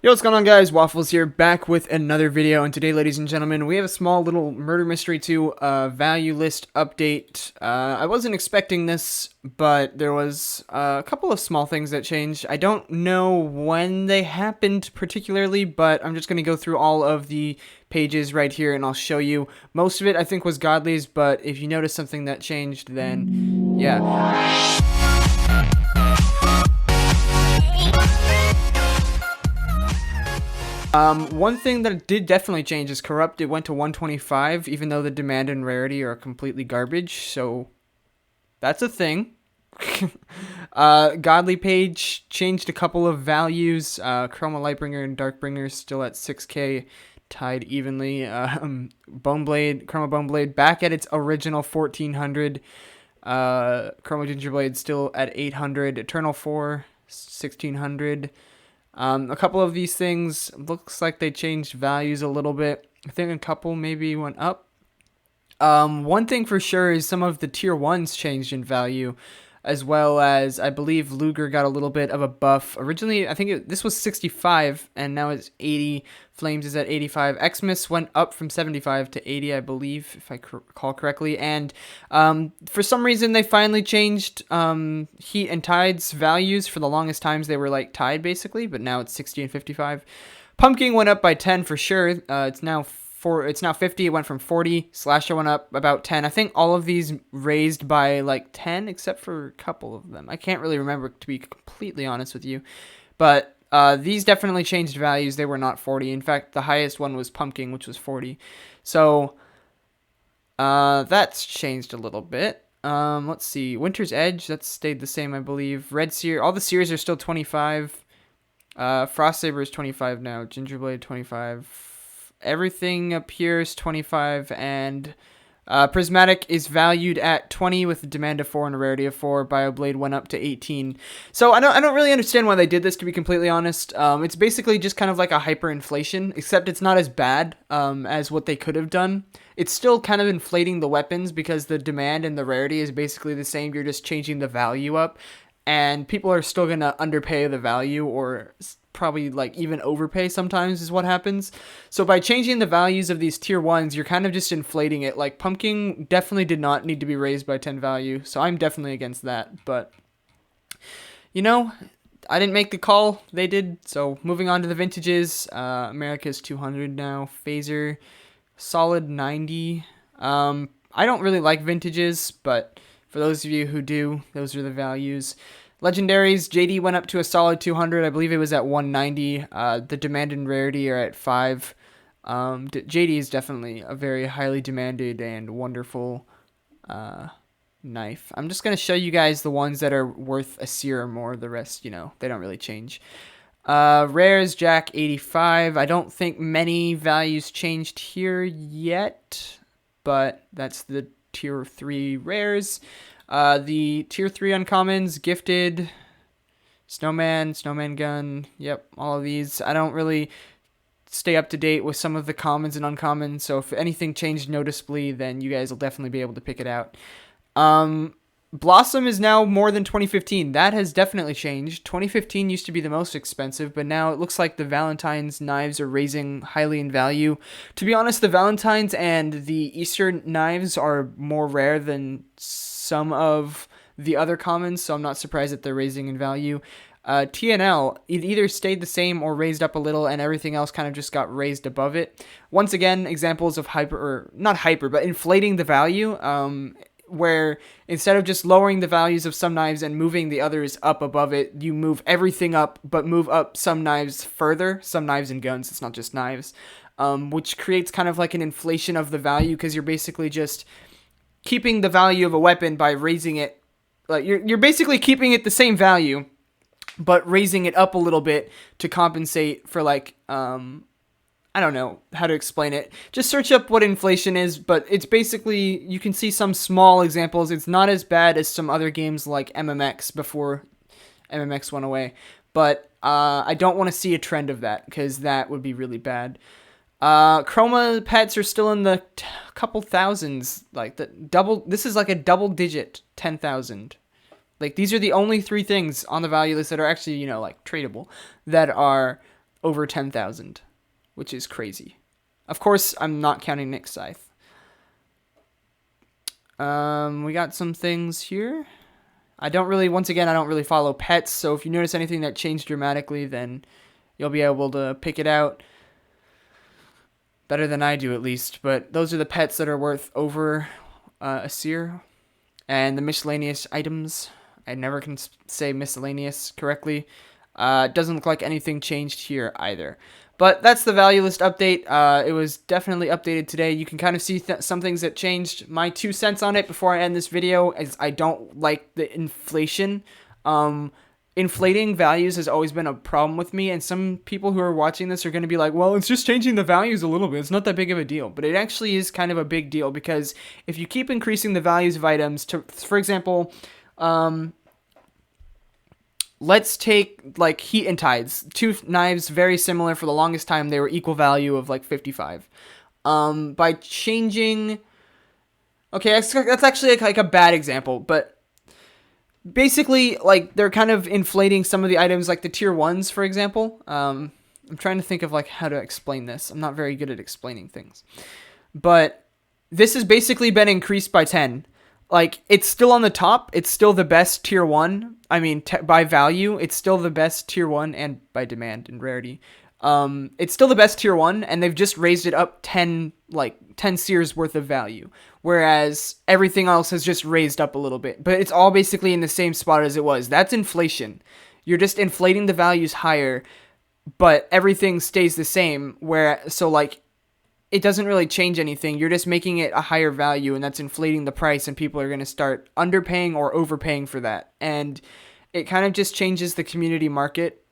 Yo, what's going on, guys? Waffles here, back with another video, and today, ladies and gentlemen, we have a small little murder mystery 2 value list update. I wasn't expecting this, but there was a couple of small things that changed. I don't know when they happened particularly, but I'm just going to go through all of the pages right here, and I'll show you. Most of it, I think, was Godly's, but if you notice something that changed, then, yeah. One thing that did definitely change is corrupt. It went to 125, even though the demand and rarity are completely garbage. So that's a thing. Godly page changed a couple of values. Chroma Lightbringer and Darkbringer still at 6k, tied evenly. Boneblade, Chroma Boneblade back at its original 1400. Chroma Gingerblade still at 800. Eternal 4, 1600. A couple of these things looks like they changed values a little bit. I think a couple maybe went up. One thing for sure is some of the tier 1s changed in value, as well as I believe Luger got a little bit of a buff. Originally, I think this was 65, and now it's 80. Flames is at 85. Xmas went up from 75 to 80, I believe, if I recall correctly. And for some reason, they finally changed Heat and Tide's values. For the longest times, they were like tied, basically, but now it's 60 and 55. Pumpkin went up by 10 for sure. It's now 50. It went from 40. Slasher went up about 10. I think all of these raised by like 10, except for a couple of them. I can't really remember, to be completely honest with you. But these definitely changed values. They were not 40. In fact, the highest one was Pumpkin, which was 40. So that's changed a little bit. Let's see. Winter's Edge, that's stayed the same, I believe. Red Seer, all the Seers are still 25. Frost Saber is 25 now. Gingerblade 25. Everything up here is 25, and Prismatic is valued at 20 with a demand of 4 and a rarity of 4. Bioblade went up to 18. So I don't really understand why they did this, to be completely honest. It's basically just kind of like a hyperinflation, except it's not as bad as what they could have done. It's still kind of inflating the weapons because the demand and the rarity is basically the same. You're just changing the value up, and people are still going to underpay the value, or probably like even overpay sometimes is what happens. So by changing the values of these tier 1s, you're kind of just inflating it. Like Pumpkin definitely did not need to be raised by 10 value, so I'm definitely against that. But you know, I didn't make the call, they did. So moving on to the vintages, America's 200 now. Phaser solid 90. I don't really like vintages, but for those of you who do, those are the values. Legendaries, JD went up to a solid 200. I believe it was at 190. The demand and rarity are at 5. JD is definitely a very highly demanded and wonderful knife. I'm just going to show you guys the ones that are worth a seer or more. The rest, you know, they don't really change. Rares, Jack 85. I don't think many values changed here yet, but that's the tier 3 rares. The tier 3 uncommons, Gifted, Snowman Gun, yep, all of these. I don't really stay up to date with some of the commons and uncommons, so if anything changed noticeably, then you guys will definitely be able to pick it out. Blossom is now more than 2015. That has definitely changed. 2015 used to be the most expensive, but now it looks like the Valentine's knives are raising highly in value. To be honest, the Valentine's and the Easter knives are more rare than some of the other commons, so I'm not surprised that they're raising in value. TNL, it either stayed the same or raised up a little, and everything else kind of just got raised above it. Once again, examples of inflating the value, where instead of just lowering the values of some knives and moving the others up above it, you move everything up, but move up some knives further, some knives and guns, it's not just knives, which creates kind of like an inflation of the value, because you're basically just keeping the value of a weapon by raising it. Like you're basically keeping it the same value, but raising it up a little bit to compensate for like, I don't know how to explain it. Just search up what inflation is, but it's basically, you can see some small examples. It's not as bad as some other games like MMX before MMX went away, but I don't want to see a trend of that, because that would be really bad. Chroma pets are still in the couple thousands, like this is like a double digit 10,000. Like these are the only 3 things on the value list that are actually, you know, like tradable, that are over 10,000, which is crazy. Of course, I'm not counting Nick Scythe. We got some things here. Once again, I don't really follow pets, so if you notice anything that changed dramatically, then you'll be able to pick it out. Better than I do, at least. But those are the pets that are worth over a seer. And the miscellaneous items. I never can say miscellaneous correctly. It doesn't look like anything changed here either. But that's the value list update. It was definitely updated today. You can kind of see some things that changed. My 2 cents on it before I end this video is I don't like the inflation. Inflating values has always been a problem with me, and some people who are watching this are going to be like, well, it's just changing the values a little bit. It's not that big of a deal. But it actually is kind of a big deal, because if you keep increasing the values of items to, for example, let's take like Heat and Tides. 2 knives, very similar. For the longest time, they were equal value of like 55. By changing... Okay, that's actually like a bad example, but basically, like, they're kind of inflating some of the items, like the tier 1s, for example. I'm trying to think of like how to explain this. I'm not very good at explaining things. But this has basically been increased by 10. Like, it's still on the top. It's still the best tier 1. I mean, by value, it's still the best tier 1, and by demand and rarity. It's still the best tier 1, and they've just raised it up 10 seers worth of value. Whereas everything else has just raised up a little bit. But it's all basically in the same spot as it was. That's inflation. You're just inflating the values higher, but everything stays the same. So like, it doesn't really change anything. You're just making it a higher value, and that's inflating the price, and people are going to start underpaying or overpaying for that. And it kind of just changes the community market.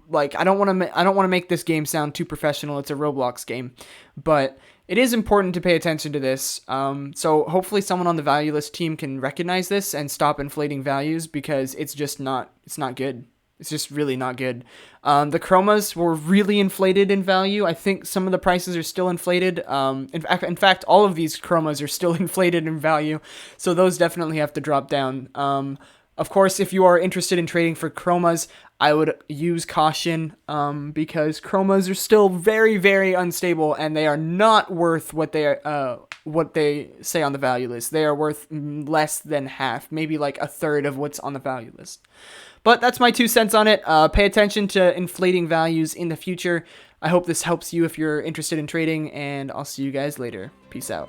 Like, I don't want to make this game sound too professional. It's a Roblox game, but it is important to pay attention to this. So hopefully someone on the value list team can recognize this and stop inflating values, because it's not good. It's just really not good. The chromas were really inflated in value. I think some of the prices are still inflated. In fact, all of these chromas are still inflated in value. So those definitely have to drop down. Of course, if you are interested in trading for chromas, I would use caution, because chromas are still very, very unstable, and they are not worth what they say on the value list. They are worth less than half, maybe like a third of what's on the value list. But that's my 2 cents on it. Pay attention to inflating values in the future. I hope this helps you if you're interested in trading, and I'll see you guys later. Peace out.